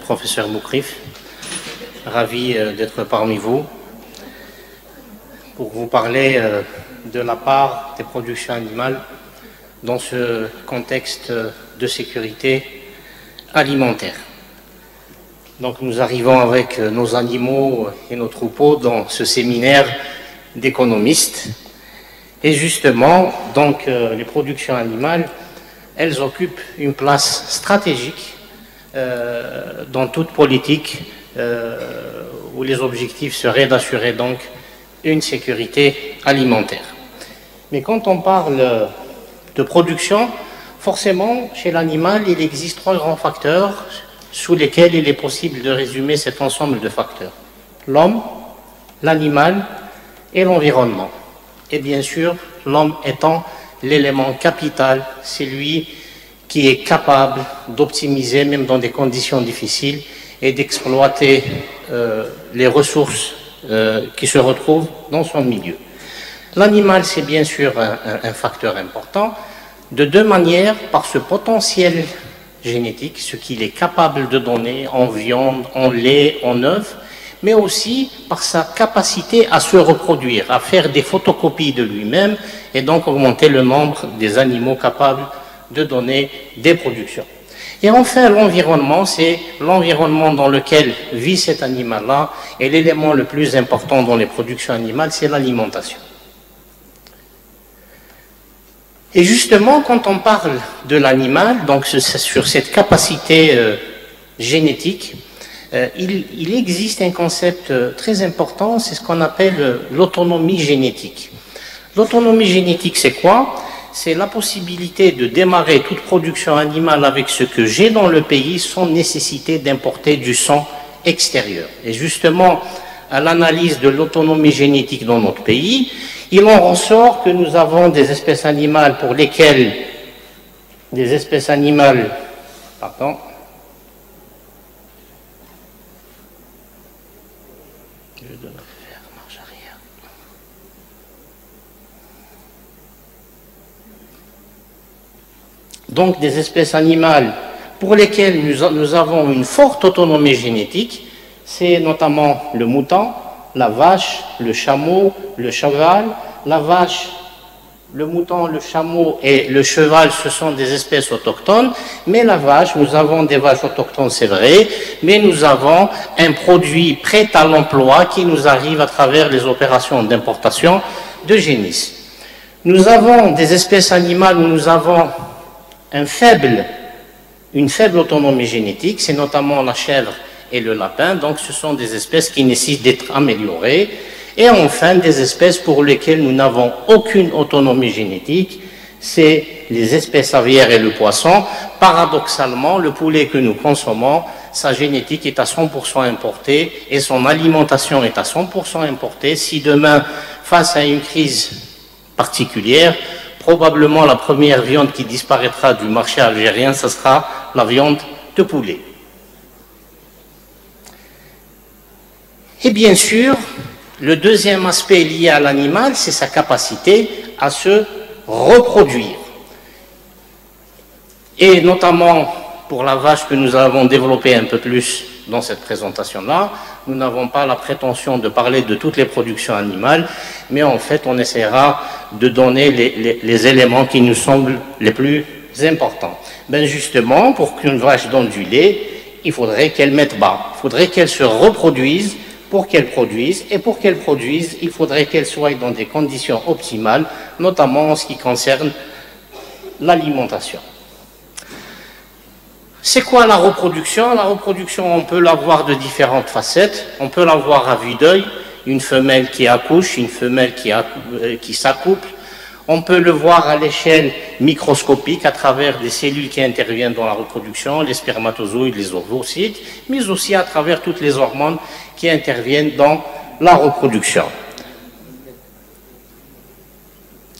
professeur Moukrif. Ravi d'être parmi vous pour vous parler de la part des productions animales dans ce contexte de sécurité alimentaire. Donc nous arrivons avec nos animaux et nos troupeaux dans ce séminaire d'économistes. Et justement, donc, les productions animales, elles occupent une place stratégique dans toute politique où les objectifs seraient d'assurer donc une sécurité alimentaire. Mais quand on parle de production, forcément, chez l'animal, il existe trois grands facteurs sous lesquels il est possible de résumer cet ensemble de facteurs. L'homme, l'animal et l'environnement. Et bien sûr, l'homme étant l'élément capital, c'est lui qui est capable d'optimiser, même dans des conditions difficiles, et d'exploiter les ressources qui se retrouvent dans son milieu. L'animal, c'est bien sûr un facteur important, de deux manières, par ce potentiel génétique, ce qu'il est capable de donner en viande, en lait, en œufs, mais aussi par sa capacité à se reproduire, à faire des photocopies de lui-même, et donc augmenter le nombre des animaux capables de donner des productions. Et enfin, l'environnement, c'est l'environnement dans lequel vit cet animal-là, et l'élément le plus important dans les productions animales, c'est l'alimentation. Et justement, quand on parle de l'animal, donc sur cette capacité génétique, il existe un concept très important, c'est ce qu'on appelle l'autonomie génétique. L'autonomie génétique, c'est quoi? C'est la possibilité de démarrer toute production animale avec ce que j'ai dans le pays sans nécessité d'importer du sang extérieur. Et justement, à l'analyse de l'autonomie génétique dans notre pays, il en ressort que nous avons des espèces animales pour lesquelles Donc des espèces animales pour lesquelles nous avons une forte autonomie génétique, c'est notamment le mouton, la vache, le chameau, le cheval. La vache, le mouton, le chameau et le cheval, ce sont des espèces autochtones, mais la vache, nous avons des vaches autochtones, c'est vrai, mais nous avons un produit prêt à l'emploi qui nous arrive à travers les opérations d'importation de génisses. Nous avons des espèces animales où nous avons une faible autonomie génétique, c'est notamment la chèvre et le lapin, donc ce sont des espèces qui nécessitent d'être améliorées. Et enfin, des espèces pour lesquelles nous n'avons aucune autonomie génétique, c'est les espèces aviaires et le poisson. Paradoxalement, le poulet que nous consommons, sa génétique est à 100% importée et son alimentation est à 100% importée. Si demain, face à une crise particulière, probablement la première viande qui disparaîtra du marché algérien, ce sera la viande de poulet. Et bien sûr, le deuxième aspect lié à l'animal, c'est sa capacité à se reproduire. Et notamment pour la vache que nous avons développée un peu plus dans cette présentation-là, nous n'avons pas la prétention de parler de toutes les productions animales, mais en fait on essaiera de donner les éléments qui nous semblent les plus importants. Ben justement, pour qu'une vache donne du lait, il faudrait qu'elle mette bas, il faudrait qu'elle se reproduise pour qu'elle produise, et pour qu'elle produise, il faudrait qu'elle soit dans des conditions optimales, notamment en ce qui concerne l'alimentation. C'est quoi la reproduction? La reproduction, on peut la voir de différentes facettes. On peut la voir à vue d'œil, une femelle qui accouche, une femelle qui s'accouple. On peut le voir à l'échelle microscopique à travers des cellules qui interviennent dans la reproduction, les spermatozoïdes, les ovocytes, mais aussi à travers toutes les hormones qui interviennent dans la reproduction.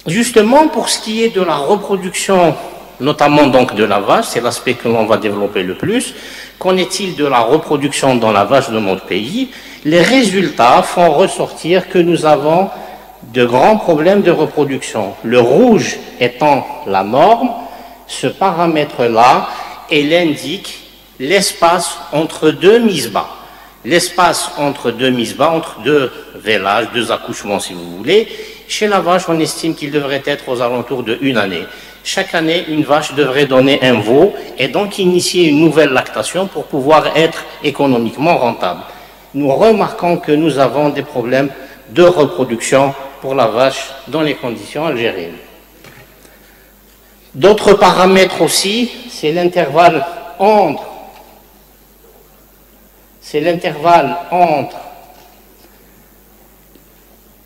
Justement, pour ce qui est de la reproduction, notamment donc de la vache, c'est l'aspect que l'on va développer le plus, qu'en est-il de la reproduction dans la vache de notre pays? Les résultats font ressortir que nous avons de grands problèmes de reproduction. Le rouge étant la norme, ce paramètre-là, il indique l'espace entre deux misbahs. L'espace entre deux misbahs, entre deux vélages, deux accouchements si vous voulez. Chez la vache, on estime qu'il devrait être aux alentours de 1 année. Chaque année, une vache devrait donner un veau et donc initier une nouvelle lactation pour pouvoir être économiquement rentable. Nous remarquons que nous avons des problèmes de reproduction pour la vache dans les conditions algériennes. D'autres paramètres aussi, c'est l'intervalle entre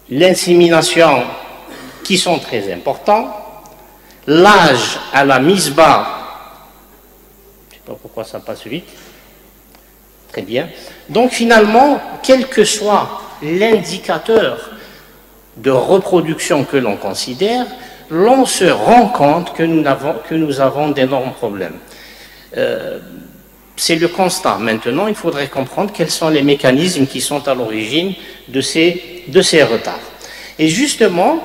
l'insémination qui sont très importants, l'âge à la mise bas, je ne sais pas pourquoi ça passe vite, très bien. Donc finalement, quel que soit l'indicateur de reproduction que l'on considère, l'on se rend compte que nous avons d'énormes problèmes. C'est le constat. Maintenant, il faudrait comprendre quels sont les mécanismes qui sont à l'origine de ces retards. Et justement,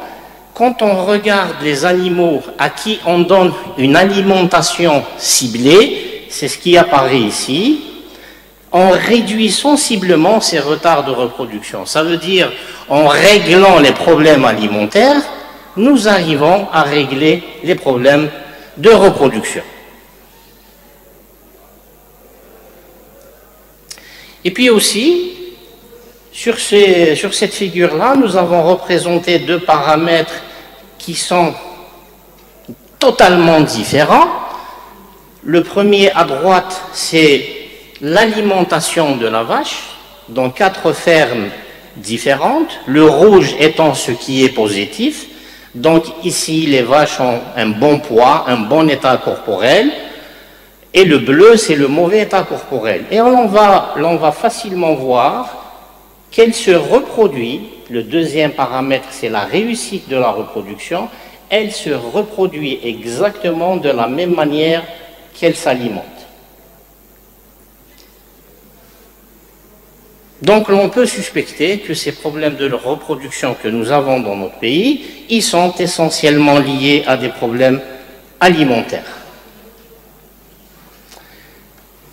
quand on regarde les animaux à qui on donne une alimentation ciblée, c'est ce qui apparaît ici, on réduit sensiblement ces retards de reproduction. Ça veut dire, en réglant les problèmes alimentaires, nous arrivons à régler les problèmes de reproduction. Et puis aussi, sur cette figure-là, nous avons représenté deux paramètres qui sont totalement différents. Le premier à droite, c'est l'alimentation de la vache dans 4 fermes différentes, le rouge étant ce qui est positif. Donc ici, les vaches ont un bon poids, un bon état corporel, et le bleu, c'est le mauvais état corporel. Et l'on va facilement voir qu'elle se reproduit. Le deuxième paramètre, c'est la réussite de la reproduction. Elle se reproduit exactement de la même manière qu'elle s'alimente. Donc l'on peut suspecter que ces problèmes de reproduction que nous avons dans notre pays, ils sont essentiellement liés à des problèmes alimentaires.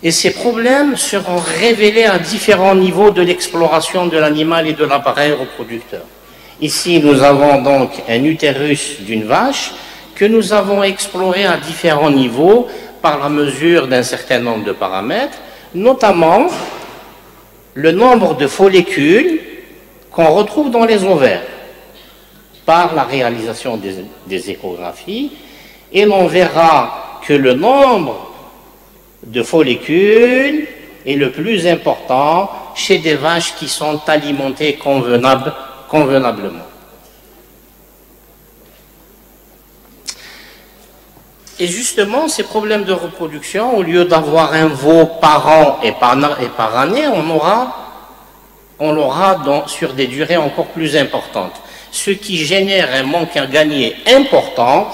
Et ces problèmes seront révélés à différents niveaux de l'exploration de l'animal et de l'appareil reproducteur. Ici, nous avons donc un utérus d'une vache que nous avons exploré à différents niveaux par la mesure d'un certain nombre de paramètres, notamment le nombre de follicules qu'on retrouve dans les ovaires par la réalisation des échographies, et l'on verra que le nombre de follicules est le plus important chez des vaches qui sont alimentées convenablement. Et justement, ces problèmes de reproduction, au lieu d'avoir un veau par an et par année, on l'aura sur des durées encore plus importantes. Ce qui génère un manque à gagner important.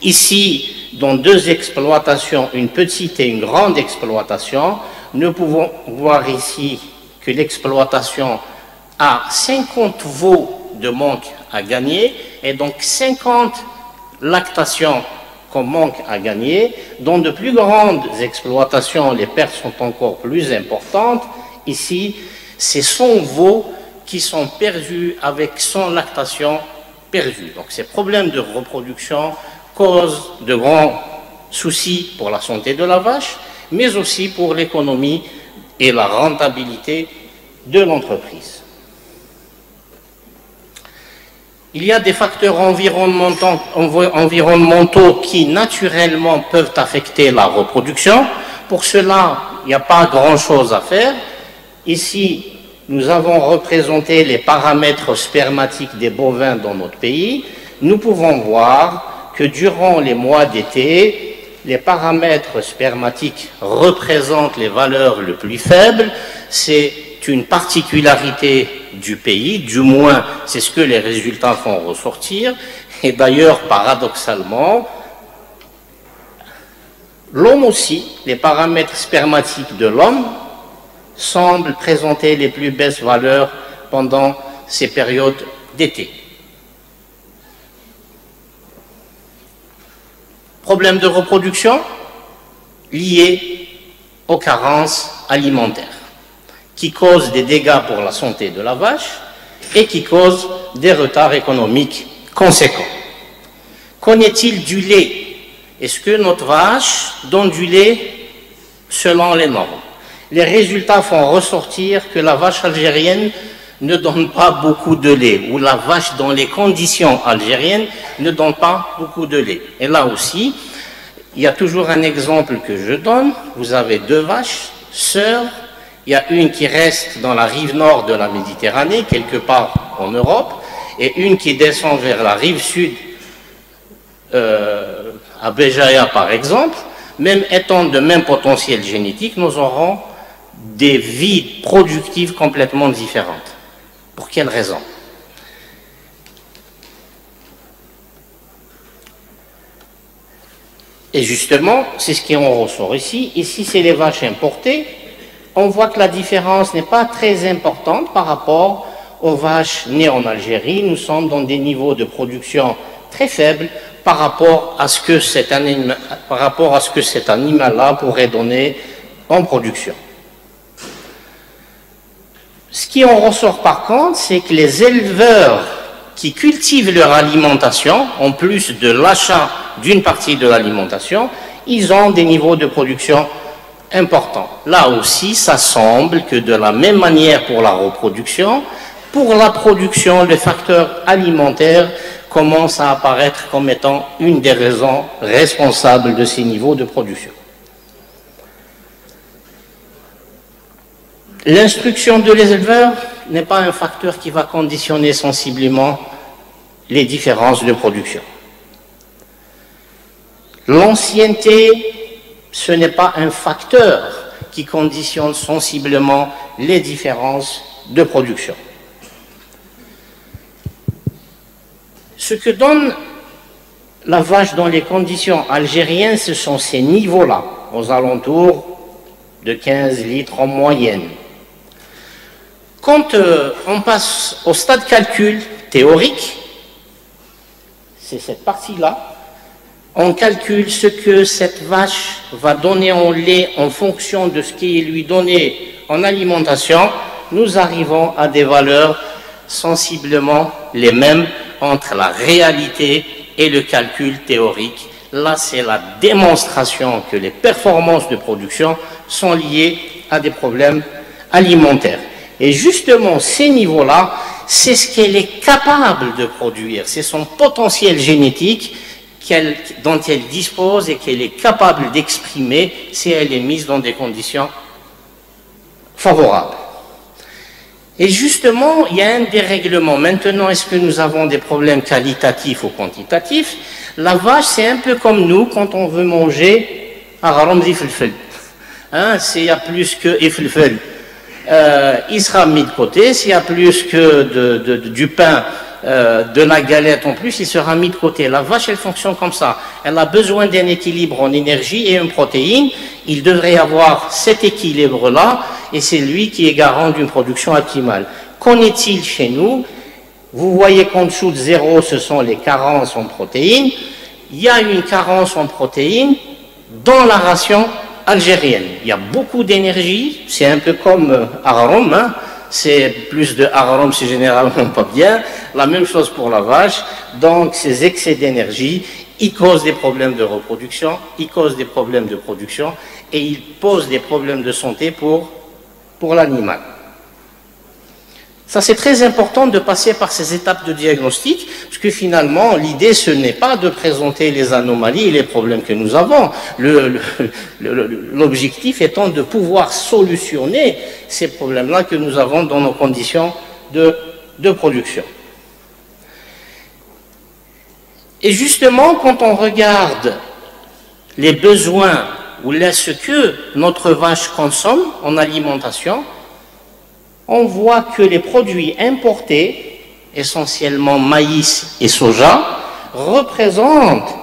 Ici, dans 2 exploitations, une petite et une grande exploitation, nous pouvons voir ici que l'exploitation a 50 veaux de manque à gagner et donc 50 lactations qu'on manque à gagner. Dans de plus grandes exploitations, les pertes sont encore plus importantes. Ici, c'est 100 veaux qui sont perdus avec 100 lactations perdues. Donc ces problèmes de reproduction causent de grands soucis pour la santé de la vache, mais aussi pour l'économie et la rentabilité de l'entreprise. Il y a des facteurs environnementaux qui naturellement peuvent affecter la reproduction. Pour cela, il n'y a pas grand-chose à faire. Ici, nous avons représenté les paramètres spermatiques des bovins dans notre pays. Nous pouvons voir que durant les mois d'été, les paramètres spermatiques représentent les valeurs les plus faibles. C'est une particularité du pays, du moins c'est ce que les résultats font ressortir. Et d'ailleurs, paradoxalement, l'homme aussi, les paramètres spermatiques de l'homme semblent présenter les plus basses valeurs pendant ces périodes d'été. Problème de reproduction lié aux carences alimentaires, qui causent des dégâts pour la santé de la vache et qui causent des retards économiques conséquents. Qu'en est-il du lait? Est-ce que notre vache donne du lait selon les normes? Les résultats font ressortir que la vache algérienne ne donne pas beaucoup de lait, ou la vache dans les conditions algériennes ne donne pas beaucoup de lait. Et là aussi, il y a toujours un exemple que je donne. Vous avez deux vaches sœurs. Il y a une qui reste dans la rive nord de la Méditerranée, quelque part en Europe, et une qui descend vers la rive sud, à Béjaïa par exemple. Même étant de même potentiel génétique, nous aurons des vies productives complètement différentes. Pour quelle raison? Et justement, c'est ce qui en ressort ici. Ici, c'est les vaches importées. On voit que la différence n'est pas très importante par rapport aux vaches nées en Algérie. Nous sommes dans des niveaux de production très faibles par rapport à ce que cet animal-là pourrait donner en production. Ce qui en ressort par contre, c'est que les éleveurs qui cultivent leur alimentation, en plus de l'achat d'une partie de l'alimentation, ils ont des niveaux de production importants. Là aussi, ça semble que de la même manière pour la reproduction, pour la production, le facteur alimentaire commence à apparaître comme étant une des raisons responsables de ces niveaux de production. L'instruction de les éleveurs n'est pas un facteur qui va conditionner sensiblement les différences de production. L'ancienneté, ce n'est pas un facteur qui conditionne sensiblement les différences de production. Ce que donne la vache dans les conditions algériennes, ce sont ces niveaux-là, aux alentours de 15 litres en moyenne. Quand on passe au stade calcul théorique, c'est cette partie-là, on calcule ce que cette vache va donner en lait en fonction de ce qui est lui donné en alimentation. Nous arrivons à des valeurs sensiblement les mêmes entre la réalité et le calcul théorique. Là, c'est la démonstration que les performances de production sont liées à des problèmes alimentaires. Et justement, ces niveaux-là, c'est ce qu'elle est capable de produire, c'est son potentiel génétique dont elle dispose et qu'elle est capable d'exprimer si elle est mise dans des conditions favorables. Et justement, il y a un dérèglement. Maintenant, est-ce que nous avons des problèmes qualitatifs ou quantitatifs? La vache, c'est un peu comme nous quand on veut manger agaram iflfel. S'il y a plus que iflfel, il sera mis de côté. S'il y a plus que du pain, de la galette en plus, il sera mis de côté. La vache, elle fonctionne comme ça. Elle a besoin d'un équilibre en énergie et en protéines. Il devrait y avoir cet équilibre-là, et c'est lui qui est garant d'une production optimale. Qu'en est-il chez nous? Vous voyez qu'en dessous de 0, ce sont les carences en protéines. Il y a une carence en protéines dans la ration algérienne. Il y a beaucoup d'énergie, c'est un peu comme Ararom, c'est plus de Ararom, c'est généralement pas bien. La même chose pour la vache. Donc ces excès d'énergie, ils causent des problèmes de reproduction, ils causent des problèmes de production et ils posent des problèmes de santé pour l'animal. Ça, c'est très important de passer par ces étapes de diagnostic, parce que finalement, l'idée, ce n'est pas de présenter les anomalies et les problèmes que nous avons. L'objectif étant de pouvoir solutionner ces problèmes-là que nous avons dans nos conditions de production. Et justement, quand on regarde les besoins ou ce que notre vache consomme en alimentation, on voit que les produits importés, essentiellement maïs et soja, représentent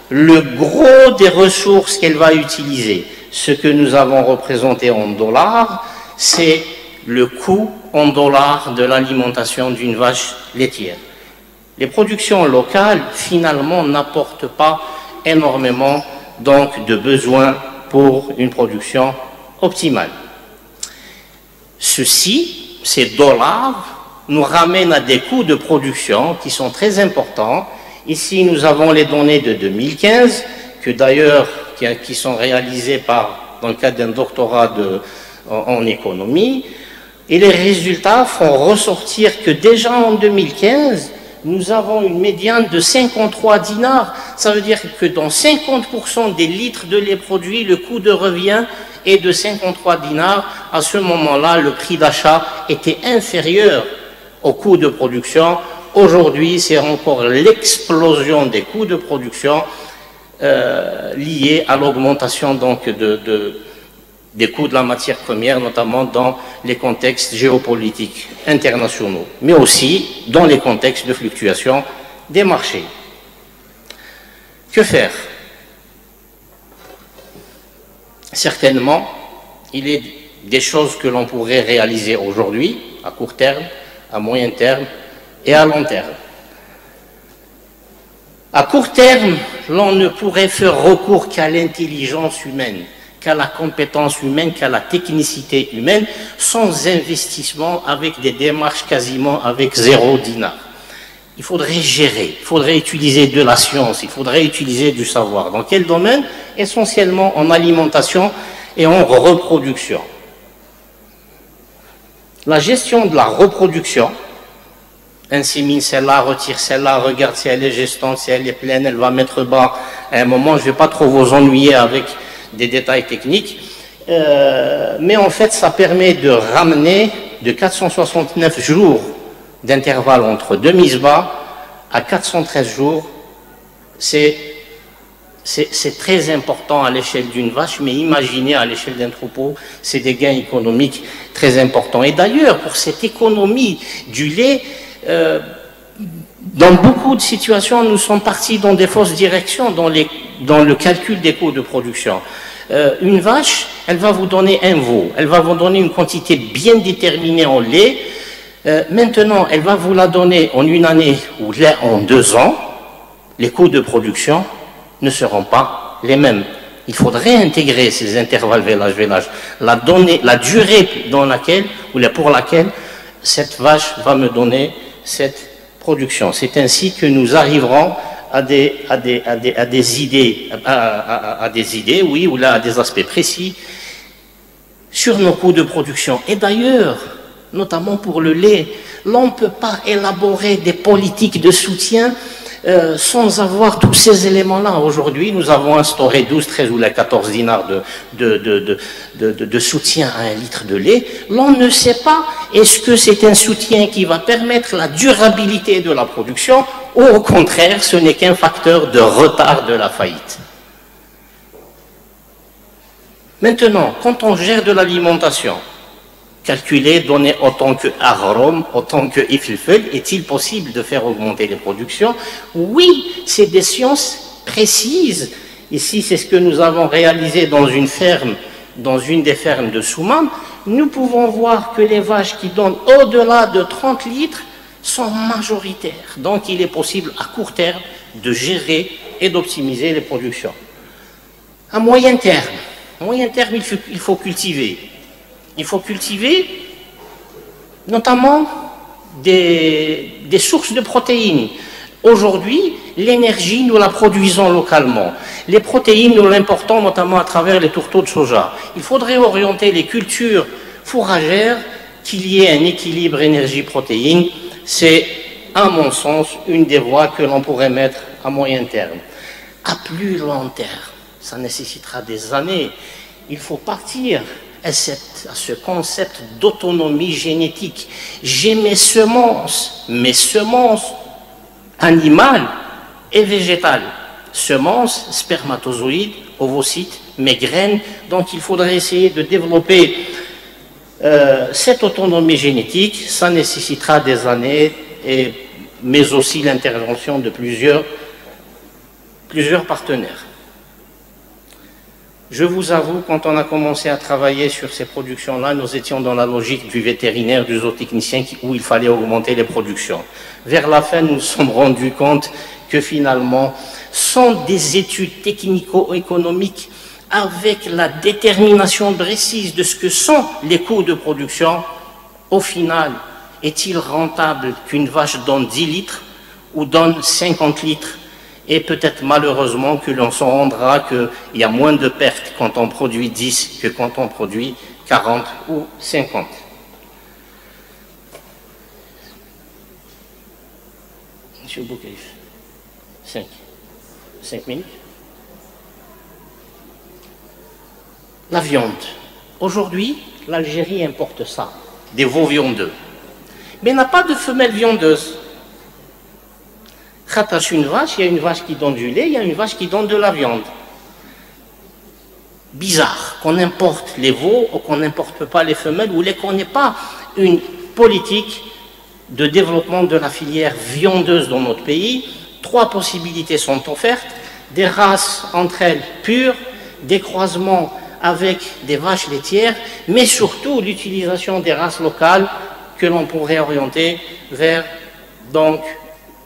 le gros des ressources qu'elle va utiliser. Ce que nous avons représenté en dollars, c'est le coût en dollars de l'alimentation d'une vache laitière. Les productions locales, finalement, n'apportent pas énormément donc, de besoins pour une production optimale. Ces dollars, nous ramènent à des coûts de production qui sont très importants. Ici, nous avons les données de 2015, que d'ailleurs, qui sont réalisées dans le cadre d'un doctorat en économie. Et les résultats font ressortir que déjà en 2015, nous avons une médiane de 53 dinars. Ça veut dire que dans 50% des litres de lait produits, le coût de revient est de 53 dinars. À ce moment-là, le prix d'achat était inférieur au coût de production. Aujourd'hui, c'est encore l'explosion des coûts de production liée à l'augmentation donc des coûts de la matière première, notamment dans les contextes géopolitiques internationaux, mais aussi dans les contextes de fluctuation des marchés. Que faire? Certainement, il est des choses que l'on pourrait réaliser aujourd'hui, à court terme, à moyen terme et à long terme. À court terme, l'on ne pourrait faire recours qu'à l'intelligence humaine, qu'à la compétence humaine, qu'à la technicité humaine, sans investissement, avec des démarches quasiment avec 0 dinar. Il faudrait gérer, il faudrait utiliser de la science, il faudrait utiliser du savoir. Dans quel domaine? Essentiellement en alimentation et en reproduction. La gestion de la reproduction, insémine celle-là, retire celle-là, regarde si elle est gestante, si elle est pleine, elle va mettre bas. À un moment, je ne vais pas trop vous ennuyer avec des détails techniques, mais en fait, ça permet de ramener de 469 jours d'intervalle entre deux mises bas à 413 jours. C'est très important à l'échelle d'une vache, mais imaginez à l'échelle d'un troupeau, c'est des gains économiques très importants. Et d'ailleurs, pour cette économie du lait, dans beaucoup de situations, nous sommes partis dans des fausses directions dans le calcul des coûts de production. Une vache, elle va vous donner un veau, elle va vous donner une quantité bien déterminée en lait. Maintenant, elle va vous la donner en une année ou en 2 ans. Les coûts de production ne seront pas les mêmes. Il faudrait intégrer ces intervalles vélage-vélage, la durée pour laquelle cette vache va me donner cette production. C'est ainsi que nous arriverons à des idées, oui, ou là à des aspects précis sur nos coûts de production. Et d'ailleurs, notamment pour le lait, l'on ne peut pas élaborer des politiques de soutien sans avoir tous ces éléments-là. Aujourd'hui, nous avons instauré 12, 13 ou 14 dinars de soutien à 1 litre de lait. L'on ne sait pas, est-ce que c'est un soutien qui va permettre la durabilité de la production, ou au contraire, ce n'est qu'un facteur de retard de la faillite. Maintenant, quand on gère de l'alimentation, calculer, donner autant que Aghrom, autant que Ifilfel, est-il possible de faire augmenter les productions? Oui, c'est des sciences précises. Ici, c'est ce que nous avons réalisé dans une ferme, dans une des fermes de Souman. Nous pouvons voir que les vaches qui donnent au-delà de 30 litres sont majoritaires. Donc, il est possible à court terme de gérer et d'optimiser les productions. À moyen terme, il faut cultiver. Il faut cultiver notamment des sources de protéines. Aujourd'hui, l'énergie, nous la produisons localement. Les protéines, nous l'importons notamment à travers les tourteaux de soja. Il faudrait orienter les cultures fourragères qu'il y ait un équilibre énergie-protéine. C'est, à mon sens, une des voies que l'on pourrait mettre à moyen terme. À plus long terme, ça nécessitera des années. Il faut partir à ce concept d'autonomie génétique. J'ai mes semences animales et végétales, semences, spermatozoïdes, ovocytes, mes graines. Donc il faudrait essayer de développer cette autonomie génétique. Ça nécessitera des années, mais aussi l'intervention de plusieurs partenaires. Je vous avoue, quand on a commencé à travailler sur ces productions-là, nous étions dans la logique du vétérinaire, du zootechnicien, où il fallait augmenter les productions. Vers la fin, nous nous sommes rendus compte que finalement, sans des études technico-économiques avec la détermination précise de ce que sont les coûts de production, au final, est-il rentable qu'une vache donne 10 litres ou donne 50 litres? Et peut-être malheureusement que l'on se rendra qu'il y a moins de pertes quand on produit 10 que quand on produit 40 ou 50. Monsieur Boukaïf, 5 minutes. La viande. Aujourd'hui, l'Algérie importe ça, des veaux viandeux. Mais n'a pas de femelle viondeuse. Khatash une vache, il y a une vache qui donne du lait, il y a une vache qui donne de la viande. Bizarre qu'on importe les veaux ou qu'on n'importe pas les femelles ou qu'on n'ait pas une politique de développement de la filière viondeuse dans notre pays. 3 possibilités sont offertes, des races entre elles pures, des croisements avec des vaches laitières, mais surtout l'utilisation des races locales que l'on pourrait orienter vers donc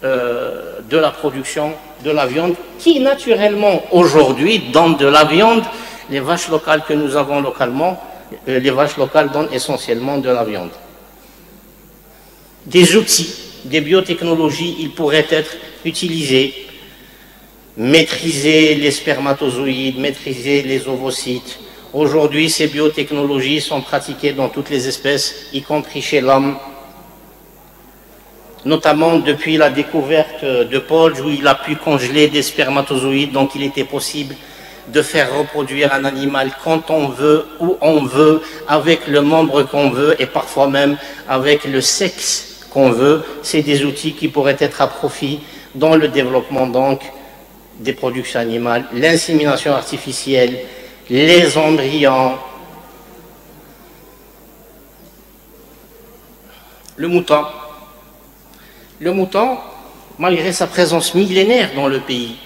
de la production de la viande, qui naturellement aujourd'hui donne de la viande. Les vaches locales que nous avons localement, les vaches locales donnent essentiellement de la viande. Des outils, des biotechnologies, ils pourraient être utilisés, maîtriser les spermatozoïdes, maîtriser les ovocytes. Aujourd'hui, ces biotechnologies sont pratiquées dans toutes les espèces, y compris chez l'homme, notamment depuis la découverte de Paul, où il a pu congeler des spermatozoïdes, donc il était possible de faire reproduire un animal quand on veut, où on veut, avec le membre qu'on veut, et parfois même avec le sexe qu'on veut. C'est des outils qui pourraient être à profit dans le développement donc des productions animales, l'insémination artificielle, les embryons, le mouton. Le mouton, malgré sa présence millénaire dans le pays,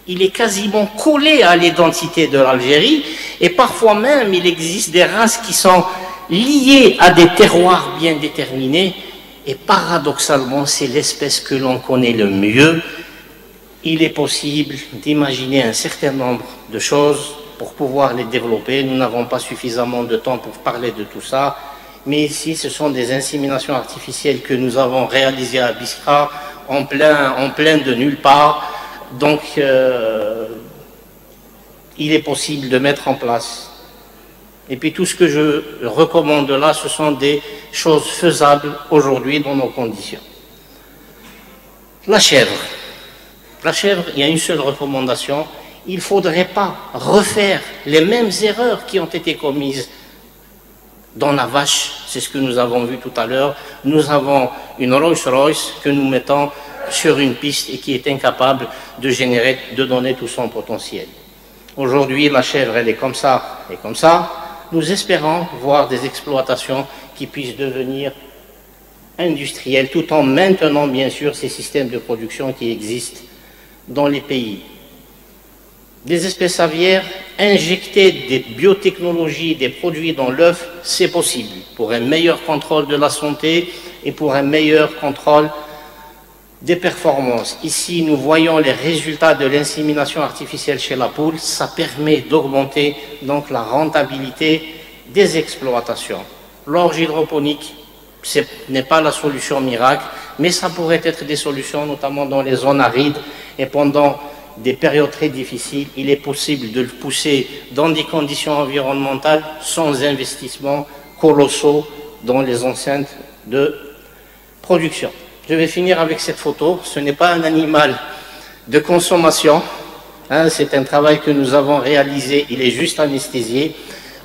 il est quasiment collé à l'identité de l'Algérie, et parfois même il existe des races qui sont liées à des terroirs bien déterminés, et paradoxalement c'est l'espèce que l'on connaît le mieux. Il est possible d'imaginer un certain nombre de choses pour pouvoir les développer. Nous n'avons pas suffisamment de temps pour parler de tout ça. Mais ici, ce sont des inséminations artificielles que nous avons réalisées à Biskra, en plein de nulle part. Donc, il est possible de mettre en place. Et puis, tout ce que je recommande là, ce sont des choses faisables aujourd'hui dans nos conditions. La chèvre. La chèvre, il y a une seule recommandation. Il ne faudrait pas refaire les mêmes erreurs qui ont été commises dans la vache. C'est ce que nous avons vu tout à l'heure. Nous avons une Rolls-Royce que nous mettons sur une piste et qui est incapable de générer, de donner tout son potentiel. Aujourd'hui, la chèvre, elle est comme ça et comme ça. Nous espérons voir des exploitations qui puissent devenir industrielles, tout en maintenant bien sûr ces systèmes de production qui existent dans les pays. Des espèces aviaires, injecter des biotechnologies, des produits dans l'œuf, c'est possible, pour un meilleur contrôle de la santé et pour un meilleur contrôle des performances. Ici, nous voyons les résultats de l'insémination artificielle chez la poule. Ça permet d'augmenter donc la rentabilité des exploitations. L'orge hydroponique, ce n'est pas la solution miracle, mais ça pourrait être des solutions, notamment dans les zones arides et pendant des périodes très difficiles. Il est possible de le pousser dans des conditions environnementales sans investissements colossaux dans les enceintes de production. Je vais finir avec cette photo. Ce n'est pas un animal de consommation, hein, c'est un travail que nous avons réalisé. Il est juste anesthésié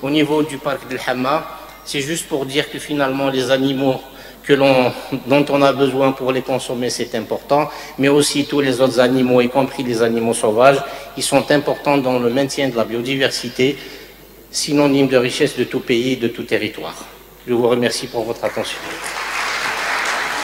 au niveau du parc de Hamma. C'est juste pour dire que finalement les animaux dont on a besoin pour les consommer, c'est important, mais aussi tous les autres animaux, y compris les animaux sauvages, ils sont importants dans le maintien de la biodiversité, synonyme de richesse de tout pays, de tout territoire. Je vous remercie pour votre attention.